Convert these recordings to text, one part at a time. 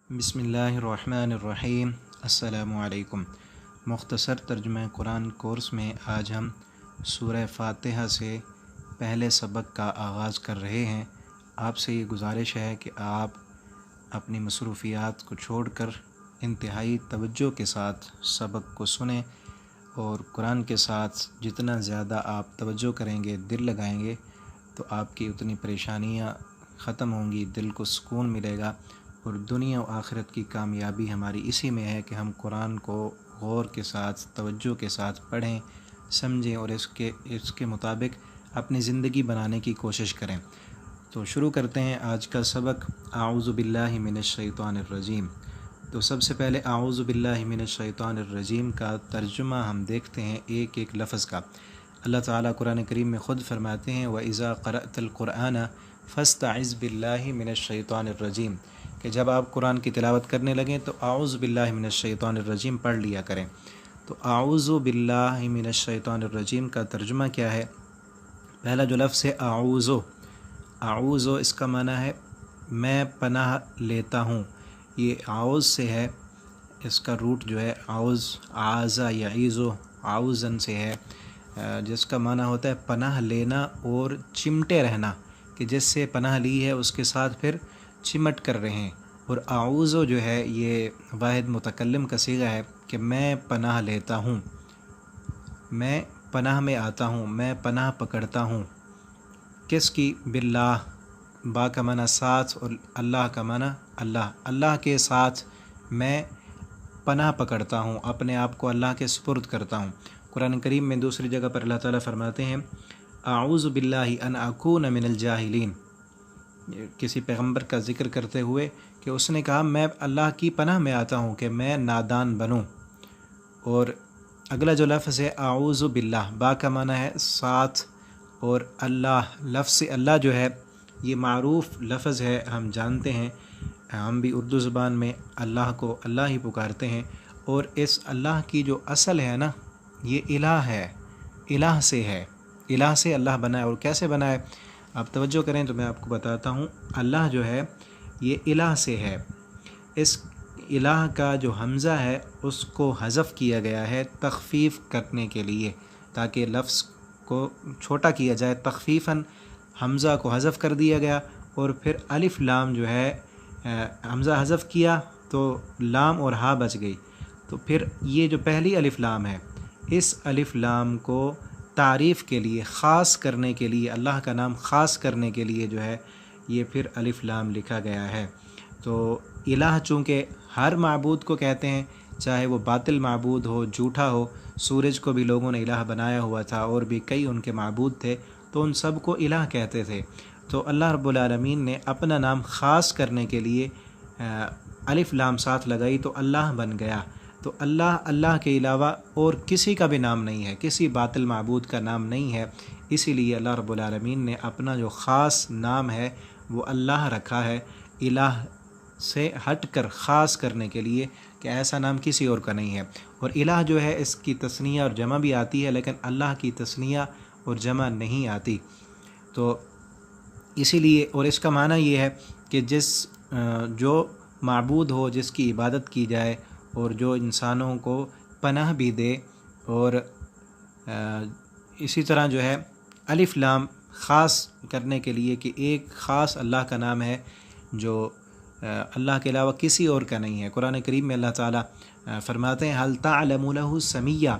بسم اللہ الرحمن الرحیم۔ السلام علیکم۔ مختصر ترجمہ قرآن کورس میں آج ہم سورہ فاتحہ سے پہلے سبق کا آغاز کر رہے ہیں۔ آپ سے یہ گزارش ہے کہ آپ اپنی مصروفیات کو چھوڑ کر انتہائی توجہ کے ساتھ سبق کو سنیں، اور قرآن کے ساتھ جتنا زیادہ آپ توجہ کریں گے، دل لگائیں گے، تو آپ کی اتنی پریشانیاں ختم ہوں گی، دل کو سکون ملے گا، اور دنیا و آخرت کی کامیابی ہماری اسی میں ہے کہ ہم قرآن کو غور کے ساتھ، توجہ کے ساتھ پڑھیں، سمجھیں اور اس کے مطابق اپنی زندگی بنانے کی کوشش کریں۔ تو شروع کرتے ہیں آج کا سبق۔ اعوذ باللہ من الشیطان الرجیم۔ تو سب سے پہلے اعوذ باللہ من الشیطان الرجیم کا ترجمہ ہم دیکھتے ہیں ایک ایک لفظ کا۔ اللہ تعالیٰ قرآن کریم میں خود فرماتے ہیں وَإِذَا قَرَأْتَ الْقُرْآنَ فَاسْتَعِذْ بِاللَّهِ مِنَ الشَّيْطَانِ الرَّجِيمِ، کہ جب آپ قرآن کی تلاوت کرنے لگیں تو اعوذ باللہ من الشیطان الرجیم پڑھ لیا کریں۔ تو اعوذ باللہ من الشیطان الرجیم کا ترجمہ کیا ہے؟ پہلا جو لفظ ہے اعوذ، اعوذ اس کا معنی ہے میں پناہ لیتا ہوں۔ یہ اعوذ سے ہے، اس کا روٹ جو ہے اعوذ، اعاذ یعیذ، اعوذن سے ہے، جس کا معنی ہوتا ہے پناہ لینا اور چمٹے رہنا، کہ جس سے پناہ لی ہے اس کے ساتھ پھر چمٹ کر رہے ہیں۔ اور اعوذ جو ہے یہ واحد متکلم کا صیغہ ہے کہ میں پناہ لیتا ہوں، میں پناہ میں آتا ہوں، میں پناہ پکڑتا ہوں۔ کس کی؟ باللہ، با کا معنی ساتھ اور اللہ کا معنی اللہ، اللہ کے ساتھ میں پناہ پکڑتا ہوں، اپنے آپ کو اللہ کے سپرد کرتا ہوں۔ قرآن کریم میں دوسری جگہ پر اللہ تعالیٰ فرماتے ہیں اعوذ باللہ ان اکون من الجاہلین، کسی پیغمبر کا ذکر کرتے ہوئے کہ اس نے کہا میں اللہ کی پناہ میں آتا ہوں کہ میں نادان بنوں۔ اور اگلا جو لفظ ہے اعوذ باللہ، با کا معنی ہے ساتھ، اور اللہ، لفظ اللہ جو ہے یہ معروف لفظ ہے، ہم جانتے ہیں، ہم بھی اردو زبان میں اللہ کو اللہ ہی پکارتے ہیں، اور اس اللہ کی جو اصل ہے نا، یہ الہ ہے، الہ سے ہے، الہ سے اللہ بنا ہے۔ اور کیسے بنا ہے آپ توجہ کریں تو میں آپ کو بتاتا ہوں۔ اللہ جو ہے یہ الہ سے ہے، اس الہ کا جو حمزہ ہے اس کو حذف کیا گیا ہے تخفیف کرنے کے لیے، تاکہ لفظ کو چھوٹا کیا جائے، تخفیفاً حمزہ کو حذف کر دیا گیا، اور پھر الف لام جو ہے حمزہ حذف کیا تو لام اور ہا بچ گئی، تو پھر یہ جو پہلی الف لام ہے اس الف لام کو تعریف کے لیے، خاص کرنے کے لیے، اللہ کا نام خاص کرنے کے لیے جو ہے یہ پھر الف لام لکھا گیا ہے۔ تو الہ چونکہ ہر معبود کو کہتے ہیں، چاہے وہ باطل معبود ہو، جھوٹا ہو، سورج کو بھی لوگوں نے الہ بنایا ہوا تھا، اور بھی کئی ان کے معبود تھے، تو ان سب کو الہ کہتے تھے۔ تو اللہ رب العالمین نے اپنا نام خاص کرنے کے لیے الف لام ساتھ لگائی تو اللہ بن گیا۔ تو اللہ کے علاوہ اور کسی کا بھی نام نہیں ہے، کسی باطل معبود کا نام نہیں ہے، اسی لیے اللہ رب العالمین نے اپنا جو خاص نام ہے وہ اللہ رکھا ہے، الہ سے ہٹ کر خاص کرنے کے لیے، کہ ایسا نام کسی اور کا نہیں ہے۔ اور الہ جو ہے اس کی تثنیہ اور جمع بھی آتی ہے، لیکن اللہ کی تثنیہ اور جمع نہیں آتی۔ تو اسی لیے، اور اس کا معنی یہ ہے کہ جو معبود ہو، جس کی عبادت کی جائے، اور جو انسانوں کو پناہ بھی دے، اور اسی طرح جو ہے الف لام خاص کرنے کے لیے کہ ایک خاص اللہ کا نام ہے جو اللہ کے علاوہ کسی اور کا نہیں ہے۔ قرآن کریم میں اللہ تعالیٰ فرماتے ہیں هل تعلم له سمیہ،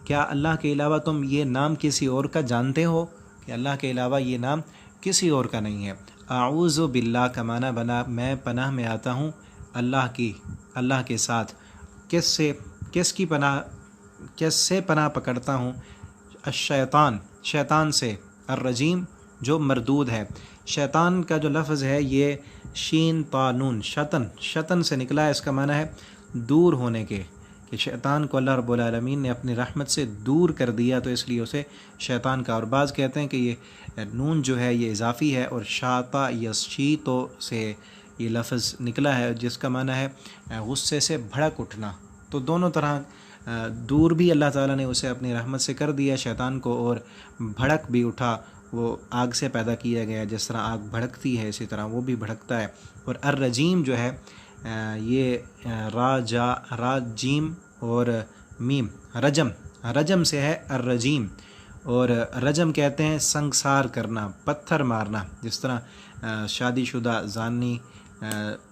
کیا اللہ کے علاوہ تم یہ نام کسی اور کا جانتے ہو؟ کہ اللہ کے علاوہ یہ نام کسی اور کا نہیں ہے۔ اعوذ باللہ کا معنی بنا میں پناہ میں آتا ہوں اللہ کے ساتھ۔ کس سے پناہ پکڑتا ہوں؟ شیطان سے، الرجیم جو مردود ہے۔ شیطان کا جو لفظ ہے یہ شین طا نون، شطن سے نکلا ہے، اس کا معنی ہے دور ہونے کے، کہ شیطان کو اللہ رب العالمین نے اپنی رحمت سے دور کر دیا، تو اس لیے اسے شیطان کا۔ اور بعض کہتے ہیں کہ یہ نون جو ہے یہ اضافی ہے، اور شاطا یشیتو سے یہ لفظ نکلا ہے، جس کا معنی ہے غصے سے بھڑک اٹھنا۔ تو دونوں طرح دور بھی اللہ تعالیٰ نے اسے اپنی رحمت سے کر دیا شیطان کو، اور بھڑک بھی اٹھا، وہ آگ سے پیدا کیا گیا، جس طرح آگ بھڑکتی ہے اسی طرح وہ بھی بھڑکتا ہے۔ اور الرجیم جو ہے یہ را جیم اور میم رجم سے ہے الرجیم، اور رجم کہتے ہیں سنگسار کرنا، پتھر مارنا، جس طرح شادی شدہ زانی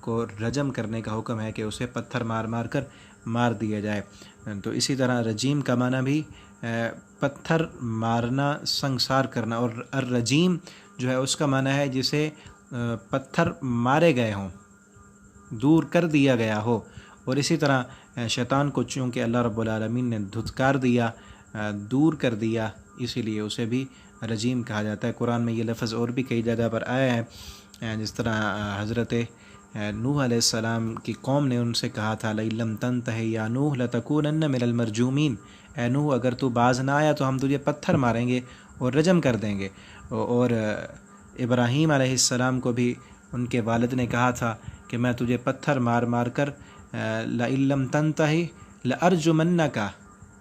کو رجم کرنے کا حکم ہے کہ اسے پتھر مار کر مار دیا جائے، تو اسی طرح رجیم کا معنی بھی پتھر مارنا، سنگسار کرنا، اور الرجیم جو ہے اس کا معنی ہے جسے پتھر مارے گئے ہوں، دور کر دیا گیا ہو۔ اور اسی طرح شیطان کو چونکہ اللہ رب العالمین نے دھتکار دیا، دور کر دیا، اسی لیے اسے بھی رجیم کہا جاتا ہے۔ قرآن میں یہ لفظ اور بھی کئی جگہ پر آیا ہے، جس طرح حضرت نوح علیہ السلام کی قوم نے ان سے کہا تھا لئن لم تنتہ یا نوح لتکونن من المرجومین، اے نوح اگر تو باز نہ آیا تو ہم تجھے پتھر ماریں گے اور رجم کر دیں گے۔ اور ابراہیم علیہ السلام کو بھی ان کے والد نے کہا تھا کہ میں تجھے پتھر مار کر لئن لم تنتہ لارجمنک،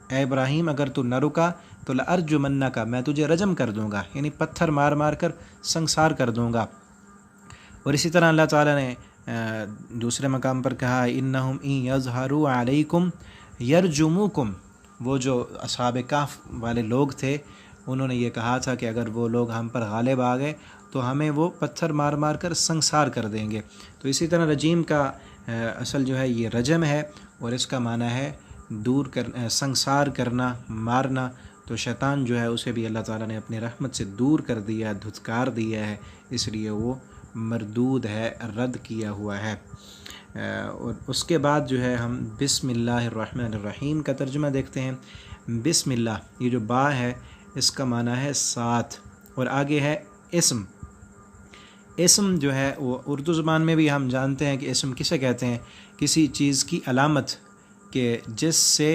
اے ابراہیم اگر تو نہ رکا تو لارجمنک، میں تجھے رجم کر دوں گا، یعنی پتھر مار کر سنگسار کر دوں گا۔ اور اسی طرح اللہ تعالیٰ نے دوسرے مقام پر کہا انہم ان یظہروا علیکم یرجموکم، وہ جو اصحاب کہف والے لوگ تھے انہوں نے یہ کہا تھا کہ اگر وہ لوگ ہم پر غالب آ گئے تو ہمیں وہ پتھر مار کر سنگسار کر دیں گے۔ تو اسی طرح رجیم کا اصل جو ہے یہ رجم ہے، اور اس کا معنی ہے دور سنگسار کرنا، مارنا۔ تو شیطان جو ہے اسے بھی اللہ تعالیٰ نے اپنی رحمت سے دور کر دیا، دھتکار دیا ہے، اس لیے وہ مردود ہے، رد کیا ہوا ہے۔ اور اس کے بعد جو ہے ہم بسم اللہ الرحمن الرحیم کا ترجمہ دیکھتے ہیں۔ بسم اللہ، یہ جو با ہے اس کا معنی ہے ساتھ، اور آگے ہے اسم۔ اسم جو ہے وہ اردو زبان میں بھی ہم جانتے ہیں کہ اسم کسے کہتے ہیں، کسی چیز کی علامت کہ جس سے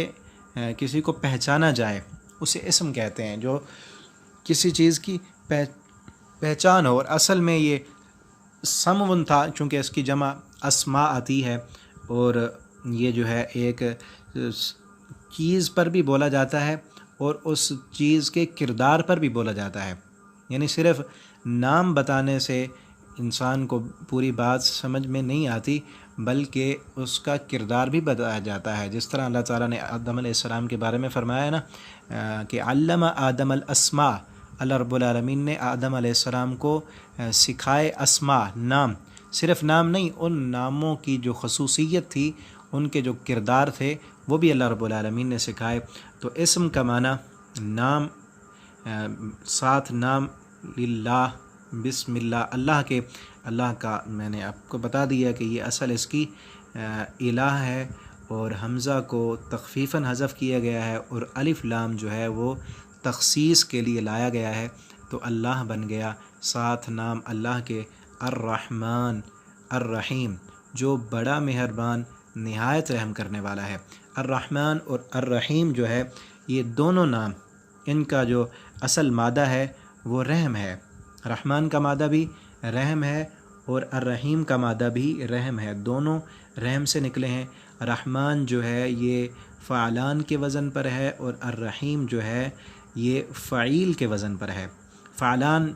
کسی کو پہچانا جائے اسے اسم کہتے ہیں، جو کسی چیز کی پہچان ہو۔ اور اصل میں یہ سمون تھا، چونکہ اس کی جمع اسماء آتی ہے، اور یہ جو ہے ایک چیز پر بھی بولا جاتا ہے اور اس چیز کے کردار پر بھی بولا جاتا ہے، یعنی صرف نام بتانے سے انسان کو پوری بات سمجھ میں نہیں آتی، بلکہ اس کا کردار بھی بتایا جاتا ہے۔ جس طرح اللہ تعالیٰ نے آدم علیہ السلام کے بارے میں فرمایا نا کہ علم آدم الاسماء، اللہ رب العالمین نے آدم علیہ السلام کو سکھائے اسماء، نام، صرف نام نہیں، ان ناموں کی جو خصوصیت تھی، ان کے جو کردار تھے، وہ بھی اللہ رب العالمین نے سکھائے۔ تو اسم کا معنی نام، ساتھ نام، للہ، بسم اللہ، اللہ کے، اللہ کا میں نے آپ کو بتا دیا کہ یہ اصل اس کی الہ ہے، اور حمزہ کو تخفیفاً حذف کیا گیا ہے، اور الف لام جو ہے وہ تخصیص کے لیے لایا گیا ہے، تو اللہ بن گیا ساتھ نام اللہ کے، الرحمن الرحیم، جو بڑا مہربان نہایت رحم کرنے والا ہے۔ الرحمن اور الرحیم جو ہے یہ دونوں نام، ان کا جو اصل مادہ ہے وہ رحم ہے۔ رحمان کا مادہ بھی رحم ہے اور الرحیم کا مادہ بھی رحم ہے، دونوں رحم سے نکلے ہیں۔ رحمان جو ہے یہ فعلان کے وزن پر ہے، اور الرحیم جو ہے یہ فعیل کے وزن پر ہے۔ فعلان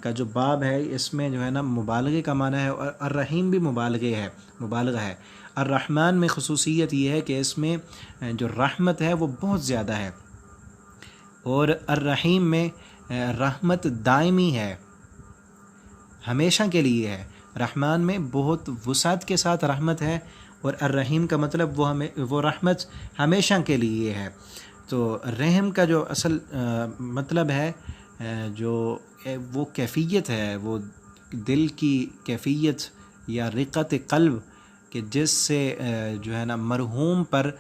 کا جو باب ہے اس میں جو ہے نا مبالغے کا معنی ہے، اور الرحیم بھی مبالغہ ہے۔ الرحمن میں خصوصیت یہ ہے کہ اس میں جو رحمت ہے وہ بہت زیادہ ہے، اور الرحیم میں رحمت دائمی ہے، ہمیشہ کے لیے ہے۔ رحمان میں بہت وسعت کے ساتھ رحمت ہے، اور الرحیم کا مطلب وہ رحمت ہمیشہ کے لیے ہے۔ تو رحم کا جو اصل مطلب ہے، جو وہ کیفیت ہے، وہ دل کی کیفیت یا رقت قلب، کہ جس سے جو ہے نا مرحوم پر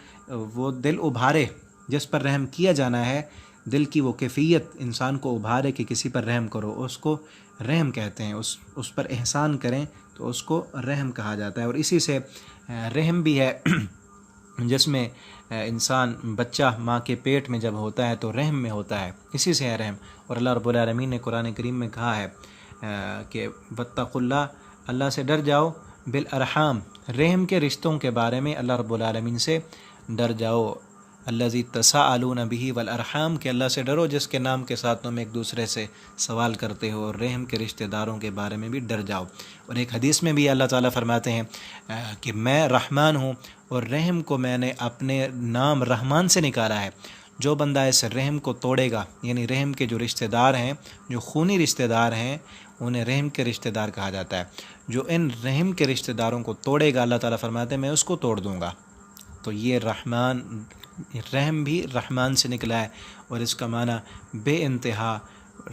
وہ دل ابھارے، جس پر رحم کیا جانا ہے، دل کی وہ کیفیت انسان کو ابھارے کہ کسی پر رحم کرو، اس کو رحم کہتے ہیں۔ اس پر احسان کریں تو اس کو رحم کہا جاتا ہے۔ اور اسی سے رحم بھی ہے، جس میں انسان بچہ ماں کے پیٹ میں جب ہوتا ہے تو رحم میں ہوتا ہے، اسی سے ہے رحم۔ اور اللہ رب العالمین نے قرآن کریم میں کہا ہے کہ واتقوا اللہ، اللہ سے ڈر جاؤ، بالارحام، رحم کے رشتوں کے بارے میں اللہ رب العالمین سے ڈر جاؤ۔ الذی تساءلون بہ والارحام کہ اللہ سے ڈرو جس کے نام کے ساتھ تم ایک دوسرے سے سوال کرتے ہو، اور رحم کے رشتہ داروں کے بارے میں بھی ڈر جاؤ۔ اور ایک حدیث میں بھی اللہ تعالیٰ فرماتے ہیں کہ میں رحمان ہوں اور رحم کو میں نے اپنے نام رحمان سے نکالا ہے۔ جو بندہ اس رحم کو توڑے گا، یعنی رحم کے جو رشتہ دار ہیں، جو خونی رشتہ دار ہیں، انہیں رحم کے رشتہ دار کہا جاتا ہے۔ جو ان رحم کے رشتہ داروں کو توڑے گا، اللہ تعالیٰ فرماتے ہیں میں اس کو توڑ دوں گا۔ تو یہ رحمان، رحم بھی رحمان سے نکلا ہے، اور اس کا معنی بے انتہا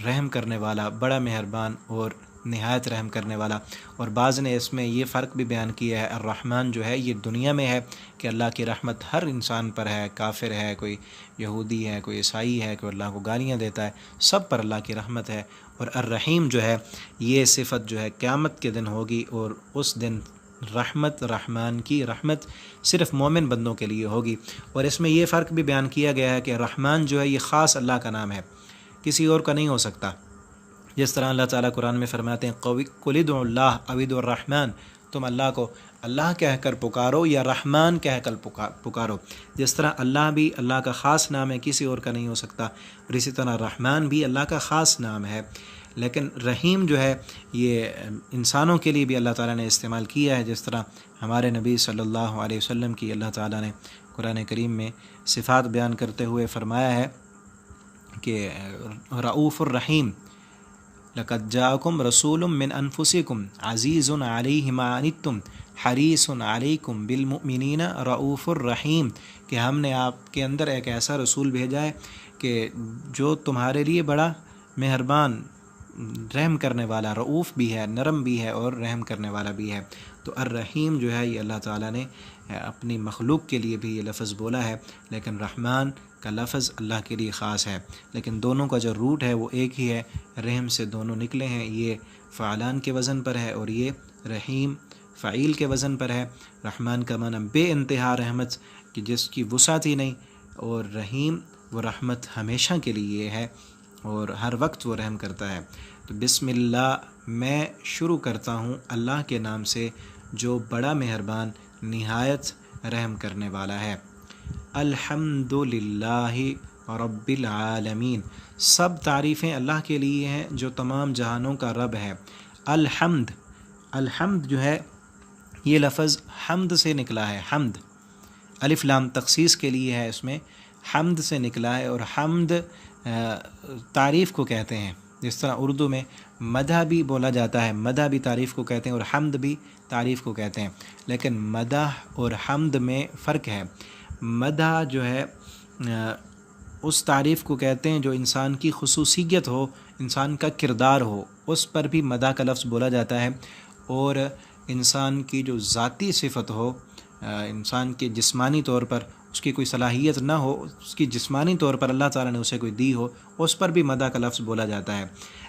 رحم کرنے والا، بڑا مہربان اور نہایت رحم کرنے والا۔ اور بعض نے اس میں یہ فرق بھی بیان کیا ہے، الرحمن جو ہے یہ دنیا میں ہے کہ اللہ کی رحمت ہر انسان پر ہے، کافر ہے، کوئی یہودی ہے، کوئی عیسائی ہے، کوئی اللہ کو گالیاں دیتا ہے، سب پر اللہ کی رحمت ہے۔ اور الرحیم جو ہے یہ صفت جو ہے قیامت کے دن ہوگی، اور اس دن رحمت، رحمان کی رحمت صرف مومن بندوں کے لیے ہوگی۔ اور اس میں یہ فرق بھی بیان کیا گیا ہے کہ رحمان جو ہے یہ خاص اللہ کا نام ہے، کسی اور کا نہیں ہو سکتا۔ جس طرح اللہ تعالیٰ قرآن میں فرماتے ہیں قُلِ ادْعُوا اللَّهَ أَوِ ادْعُوا الرَّحْمَٰنَ، تم اللہ کو اللہ کہہ کر پکارو یا رحمان کہہ کر پکارو۔ جس طرح اللہ بھی اللہ کا خاص نام ہے، کسی اور کا نہیں ہو سکتا، اور اسی طرح رحمان بھی اللہ کا خاص نام ہے۔ لیکن رحیم جو ہے یہ انسانوں کے لیے بھی اللہ تعالیٰ نے استعمال کیا ہے، جس طرح ہمارے نبی صلی اللہ علیہ وسلم کی اللہ تعالیٰ نے قرآن کریم میں صفات بیان کرتے ہوئے فرمایا ہے کہ رؤوف الرحیم، لقد جاءکم رسول من انفسکم عزیز علیہ ما عنتم حریص علیکم بالمؤمنین رؤوف الرحیم، کہ ہم نے آپ کے اندر ایک ایسا رسول بھیجا ہے کہ جو تمہارے لیے بڑا مہربان، رحم کرنے والا، رؤوف بھی ہے، نرم بھی ہے، اور رحم کرنے والا بھی ہے۔ تو الرحیم جو ہے یہ اللہ تعالیٰ نے اپنی مخلوق کے لیے بھی یہ لفظ بولا ہے، لیکن رحمان کا لفظ اللہ کے لیے خاص ہے۔ لیکن دونوں کا جو روٹ ہے وہ ایک ہی ہے، رحم سے دونوں نکلے ہیں، یہ فعلان کے وزن پر ہے اور یہ رحیم فعیل کے وزن پر ہے۔ رحمان کا معنی بے انتہا رحمت کہ جس کی وسعت ہی نہیں، اور رحیم وہ رحمت ہمیشہ کے لیے ہے اور ہر وقت وہ رحم کرتا ہے۔ تو بسم اللہ، میں شروع کرتا ہوں اللہ کے نام سے جو بڑا مہربان نہایت رحم کرنے والا ہے۔ الحمد للہ رب العالمین، سب تعریفیں اللہ کے لیے ہیں جو تمام جہانوں کا رب ہے۔ الحمد، الحمد جو ہے یہ لفظ حمد سے نکلا ہے، حمد الف لام تخصیص کے لیے ہے، اس میں حمد سے نکلا ہے، اور حمد تعریف کو کہتے ہیں۔ جس طرح اردو میں مدح بھی بولا جاتا ہے، مدح بھی تعریف کو کہتے ہیں اور حمد بھی تعریف کو کہتے ہیں، لیکن مدح اور حمد میں فرق ہے۔ مدح جو ہے اس تعریف کو کہتے ہیں جو انسان کی خصوصیت ہو، انسان کا کردار ہو، اس پر بھی مدح کا لفظ بولا جاتا ہے۔ اور انسان کی جو ذاتی صفت ہو، انسان کے جسمانی طور پر اس کی کوئی صلاحیت نہ ہو، اس کی جسمانی طور پر اللہ تعالیٰ نے اسے کوئی دی ہو، اس پر بھی مدح کا لفظ بولا جاتا ہے۔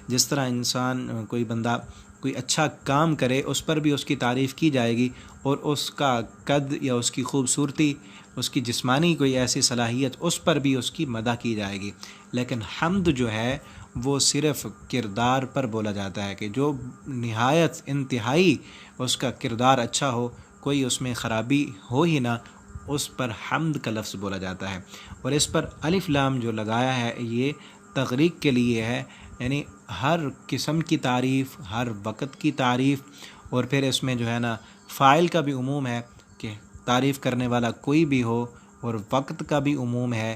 جس طرح انسان کوئی بندہ کوئی اچھا کام کرے، اس پر بھی اس کی تعریف کی جائے گی، اور اس کا قد یا اس کی خوبصورتی، اس کی جسمانی کوئی ایسی صلاحیت، اس پر بھی اس کی مدح کی جائے گی۔ لیکن حمد جو ہے وہ صرف کردار پر بولا جاتا ہے کہ جو نہایت انتہائی اس کا کردار اچھا ہو، کوئی اس میں خرابی ہو ہی نہ، اس پر حمد کا لفظ بولا جاتا ہے۔ اور اس پر الف لام جو لگایا ہے یہ تغریق کے لیے ہے، یعنی ہر قسم کی تعریف، ہر وقت کی تعریف، اور پھر اس میں جو ہے نا فاعل کا بھی عموم ہے کہ تعریف کرنے والا کوئی بھی ہو، اور وقت کا بھی عموم ہے،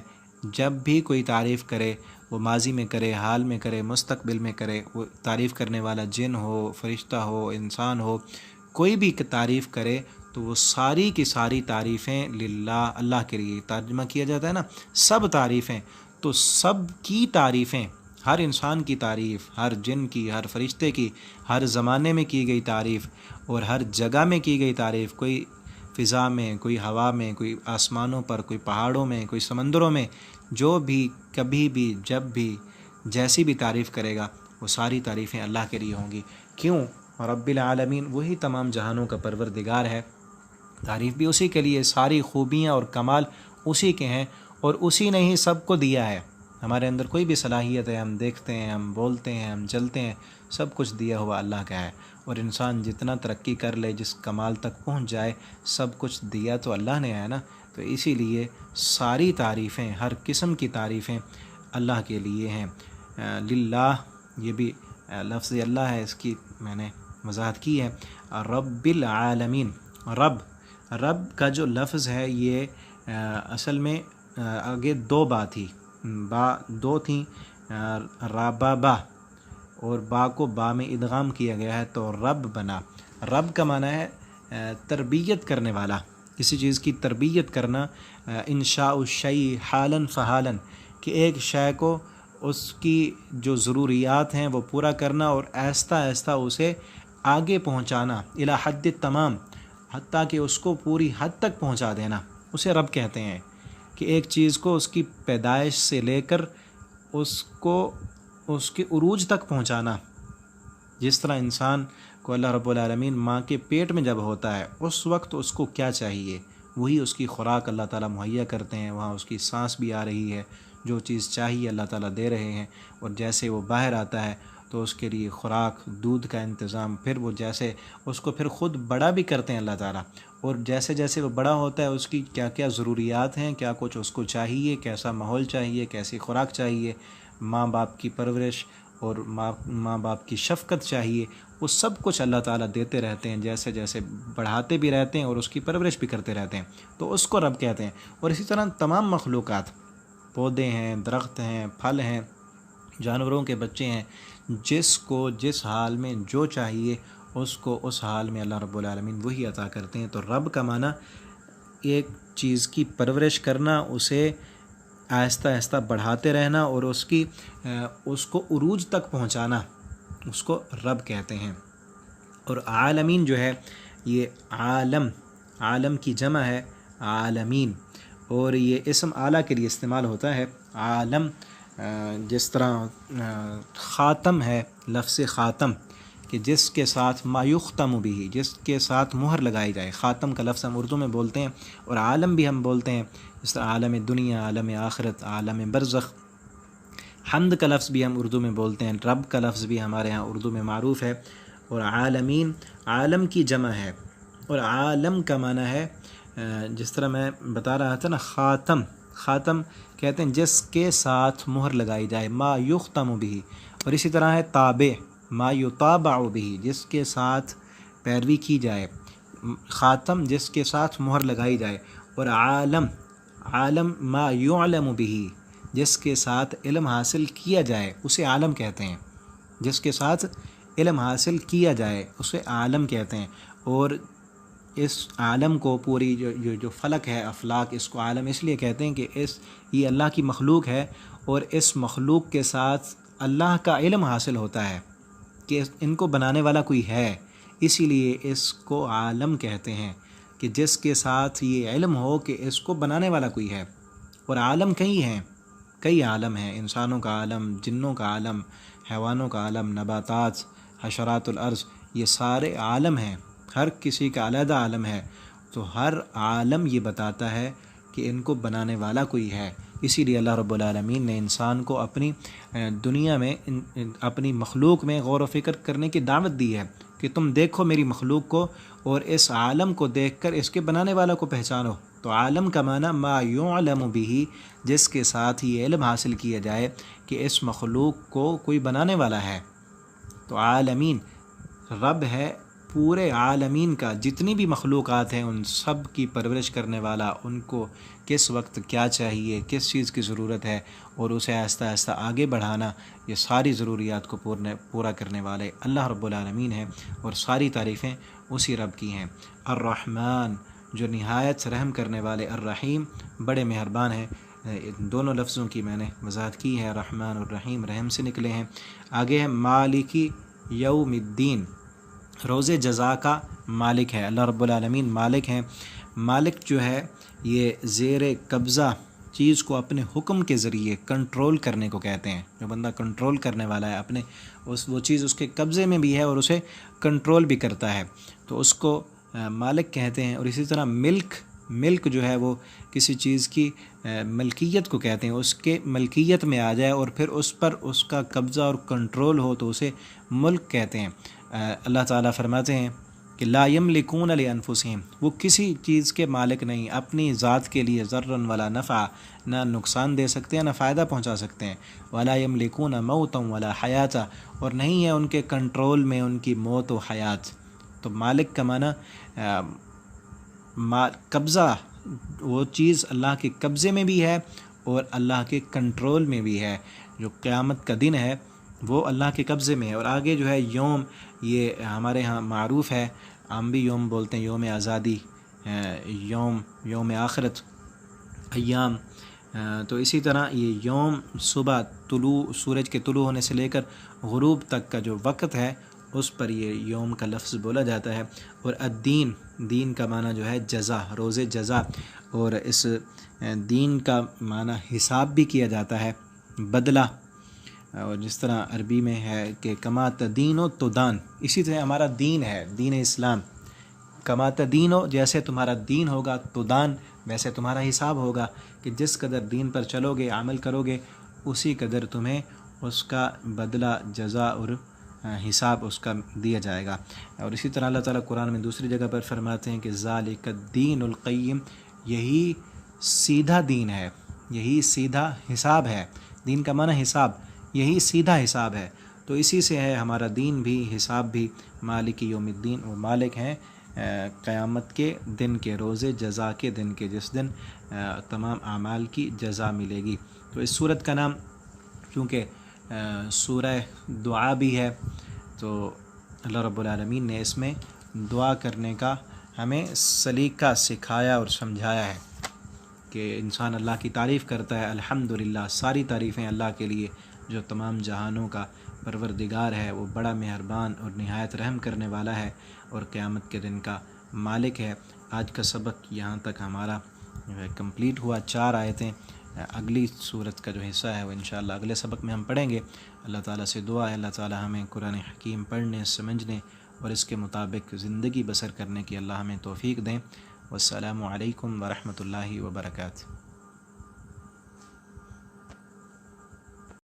جب بھی کوئی تعریف کرے وہ ماضی میں کرے، حال میں کرے، مستقبل میں کرے، وہ تعریف کرنے والا جن ہو، فرشتہ ہو، انسان ہو، کوئی بھی تعریف کرے تو وہ ساری کی ساری تعریفیں للہ، اللہ کے لیے ترجمہ کیا جاتا ہے نا، سب تعریفیں، تو سب کی تعریفیں، ہر انسان کی تعریف، ہر جن کی، ہر فرشتے کی، ہر زمانے میں کی گئی تعریف اور ہر جگہ میں کی گئی تعریف، کوئی فضا میں، کوئی ہوا میں، کوئی آسمانوں پر، کوئی پہاڑوں میں، کوئی سمندروں میں، جو بھی کبھی بھی جب بھی جیسی بھی تعریف کرے گا وہ ساری تعریفیں اللہ کے لیے ہوں گی۔ کیوں؟ رب العالمین، وہی تمام جہانوں کا پروردگار ہے، تعریف بھی اسی کے لیے، ساری خوبیاں اور کمال اسی کے ہیں، اور اسی نے ہی سب کو دیا ہے۔ ہمارے اندر کوئی بھی صلاحیت ہے، ہم دیکھتے ہیں، ہم بولتے ہیں، ہم چلتے ہیں، سب کچھ دیا ہوا اللہ کا ہے۔ اور انسان جتنا ترقی کر لے، جس کمال تک پہنچ جائے، سب کچھ دیا تو اللہ نے ہے نا۔ تو اسی لیے ساری تعریفیں، ہر قسم کی تعریفیں اللہ کے لیے ہیں۔ للہ، یہ بھی لفظ اللہ ہے، اس کی میں نے وضاحت کی ہے۔ رب العالمین، رب کا جو لفظ ہے یہ اصل میں آگے دو با تھی، دو تھیں، با اور با کو با میں ادغام کیا گیا ہے تو رب بنا۔ رب کا معنی ہے تربیت کرنے والا، کسی چیز کی تربیت کرنا، انشاء الشیء حالا فحالا، کہ ایک شے کو اس کی جو ضروریات ہیں وہ پورا کرنا اور آہستہ آہستہ اسے آگے پہنچانا، الی حد تمام، حتیٰ کہ اس کو پوری حد تک پہنچا دینا، اسے رب کہتے ہیں۔ کہ ایک چیز کو اس کی پیدائش سے لے کر اس کو اس کے عروج تک پہنچانا۔ جس طرح انسان کو اللہ رب العالمین ماں کے پیٹ میں جب ہوتا ہے اس وقت اس کو کیا چاہیے، وہی اس کی خوراک اللہ تعالیٰ مہیا کرتے ہیں، وہاں اس کی سانس بھی آ رہی ہے، جو چیز چاہیے اللہ تعالیٰ دے رہے ہیں، اور جیسے وہ باہر آتا ہے تو اس کے لیے خوراک، دودھ کا انتظام، پھر وہ جیسے اس کو پھر خود بڑا بھی کرتے ہیں اللہ تعالیٰ، اور جیسے جیسے وہ بڑا ہوتا ہے اس کی کیا کیا ضروریات ہیں، کیا کچھ اس کو چاہیے، کیسا ماحول چاہیے، کیسی خوراک چاہیے، ماں باپ کی پرورش اور ماں باپ کی شفقت چاہیے، وہ سب کچھ اللہ تعالیٰ دیتے رہتے ہیں، جیسے جیسے بڑھاتے بھی رہتے ہیں اور اس کی پرورش بھی کرتے رہتے ہیں، تو اس کو رب کہتے ہیں۔ اور اسی طرح تمام مخلوقات، پودے ہیں، درخت ہیں، پھل ہیں، جانوروں کے بچے ہیں، جس کو جس حال میں جو چاہیے اس کو اس حال میں اللہ رب العالمین وہی عطا کرتے ہیں۔ تو رب کا معنی ایک چیز کی پرورش کرنا، اسے آہستہ آہستہ بڑھاتے رہنا اور اس کو عروج تک پہنچانا، اس کو رب کہتے ہیں۔ اور عالمین جو ہے یہ عالم کی جمع ہے عالمین، اور یہ اسم اعلیٰ کے لیے استعمال ہوتا ہے عالم۔ جس طرح خاتم ہے، لفظ خاتم، کہ جس کے ساتھ ما یختم بھی، جس کے ساتھ مہر لگائی جائے، خاتم کا لفظ ہم اردو میں بولتے ہیں، اور عالم بھی ہم بولتے ہیں، جس طرح عالم دنیا، عالم آخرت، عالم برزخ۔ حمد کا لفظ بھی ہم اردو میں بولتے ہیں، رب کا لفظ بھی ہمارے ہاں اردو میں معروف ہے، اور عالمین عالم کی جمع ہے، اور عالم کا معنی ہے جس طرح میں بتا رہا تھا نا، خاتم کہتے ہیں جس کے ساتھ مہر لگائی جائے، ما یختم بھی، اور اسی طرح ہے تابع، ما یطابع بھی، جس کے ساتھ پیروی کی جائے، خاتم جس کے ساتھ مہر لگائی جائے، اور عالم ما یعلم بھی، جس کے ساتھ علم حاصل کیا جائے اسے عالم کہتے ہیں، جس کے ساتھ علم حاصل کیا جائے اسے عالم کہتے ہیں۔ اور اس عالم کو پوری جو فلک ہے، افلاک، اس کو عالم اس لیے کہتے ہیں کہ یہ اللہ کی مخلوق ہے، اور اس مخلوق کے ساتھ اللہ کا علم حاصل ہوتا ہے کہ ان کو بنانے والا کوئی ہے، اسی لیے اس کو عالم کہتے ہیں، کہ جس کے ساتھ یہ علم ہو کہ اس کو بنانے والا کوئی ہے۔ اور عالم کئی عالم ہیں، انسانوں کا عالم، جنوں کا عالم، حیوانوں کا عالم، نباتات، حشرات الارض، یہ سارے عالم ہیں، ہر کسی کا علیحدہ عالم ہے، تو ہر عالم یہ بتاتا ہے کہ ان کو بنانے والا کوئی ہے۔ اسی لیے اللہ رب العالمین نے انسان کو اپنی دنیا میں، اپنی مخلوق میں غور و فکر کرنے کی دعوت دی ہے کہ تم دیکھو میری مخلوق کو اور اس عالم کو دیکھ کر اس کے بنانے والا کو پہچانو۔ تو عالم کا معنی ما یعلم بھی، جس کے ساتھ یہ علم حاصل کیا جائے کہ اس مخلوق کو کوئی بنانے والا ہے۔ تو عالمین رب ہے پورے عالمین کا، جتنی بھی مخلوقات ہیں ان سب کی پرورش کرنے والا، ان کو کس وقت کیا چاہیے، کس چیز کی ضرورت ہے، اور اسے آہستہ آہستہ آگے بڑھانا، یہ ساری ضروریات کو پورا کرنے والے اللہ رب العالمین ہیں، اور ساری تعریفیں اسی رب کی ہیں۔ الرحمن، جو نہایت رحم کرنے والے، الرحیم بڑے مہربان ہیں۔ دونوں لفظوں کی میں نے وضاحت کی ہے، رحمان اور رحیم رحم سے نکلے ہیں۔ آگے ہے مالکی یوم الدین، روز جزا کا مالک ہے اللہ رب العالمین، مالک ہیں۔ مالک جو ہے یہ زیر قبضہ چیز کو اپنے حکم کے ذریعے کنٹرول کرنے کو کہتے ہیں، جو بندہ کنٹرول کرنے والا ہے، اپنے وہ چیز اس کے قبضے میں بھی ہے اور اسے کنٹرول بھی کرتا ہے، تو اس کو مالک کہتے ہیں۔ اور اسی طرح ملک جو ہے وہ کسی چیز کی ملکیت کو کہتے ہیں، اس کے ملکیت میں آ جائے اور پھر اس پر اس کا قبضہ اور کنٹرول ہو تو اسے ملک کہتے ہیں۔ اللہ تعالیٰ فرماتے ہیں کہ لا یملکون لانفسہم، وہ کسی چیز کے مالک نہیں، اپنی ذات کے لیے ذرا ولا نفع، نہ نقصان دے سکتے ہیں نہ فائدہ پہنچا سکتے ہیں، ولا یملکون موتا ولا حیاتا، اور نہیں ہے ان کے کنٹرول میں ان کی موت و حیات۔ تو مالک کا معنی قبضہ، وہ چیز اللہ کے قبضے میں بھی ہے اور اللہ کے کنٹرول میں بھی ہے۔ جو قیامت کا دن ہے وہ اللہ کے قبضے میں ہے۔ اور آگے جو ہے یوم، یہ ہمارے ہاں معروف ہے، ہم بھی یوم بولتے ہیں، یوم آزادی، یوم آخرت، ایام۔ تو اسی طرح یہ یوم صبح سورج کے طلوع ہونے سے لے کر غروب تک کا جو وقت ہے اس پر یہ یوم کا لفظ بولا جاتا ہے۔ اور الدین، دین کا معنی جو ہے جزا، روز جزا، اور اس دین کا معنی حساب بھی کیا جاتا ہے، بدلہ۔ اور جس طرح عربی میں ہے کہ کما تدین و تدان، اسی طرح ہمارا دین ہے، دین اسلام، کما تدین و، جیسے تمہارا دین ہوگا، تدان، ویسے تمہارا حساب ہوگا، کہ جس قدر دین پر چلو گے، عمل کرو گے، اسی قدر تمہیں اس کا بدلہ، جزا اور حساب اس کا دیا جائے گا۔ اور اسی طرح اللہ تعالیٰ قرآن میں دوسری جگہ پر فرماتے ہیں کہ ذالک الدین القیم، یہی سیدھا دین ہے، یہی سیدھا حساب ہے۔ دین کا معنی حساب، یہی سیدھا حساب ہے۔ تو اسی سے ہے ہمارا دین بھی، حساب بھی۔ مالک یوم الدین، وہ مالک ہیں قیامت کے دن کے، روز جزا کے دن کے، جس دن تمام اعمال کی جزا ملے گی۔ تو اس سورت کا نام چونکہ سورہ دعا بھی ہے، تو اللہ رب العالمین نے اس میں دعا کرنے کا ہمیں سلیقہ سکھایا اور سمجھایا ہے کہ انسان اللہ کی تعریف کرتا ہے۔ الحمدللہ، ساری تعریفیں اللہ کے لیے جو تمام جہانوں کا پروردگار ہے، وہ بڑا مہربان اور نہایت رحم کرنے والا ہے اور قیامت کے دن کا مالک ہے۔ آج کا سبق یہاں تک ہمارا کمپلیٹ ہوا، 4 آیتیں۔ اگلی صورت کا جو حصہ ہے وہ انشاءاللہ اگلے سبق میں ہم پڑھیں گے۔ اللہ تعالیٰ سے دعا ہے اللہ تعالیٰ ہمیں قرآن حکیم پڑھنے، سمجھنے اور اس کے مطابق زندگی بسر کرنے کی اللہ ہمیں توفیق دیں۔ والسلام علیکم ورحمۃ اللہ وبرکاتہ۔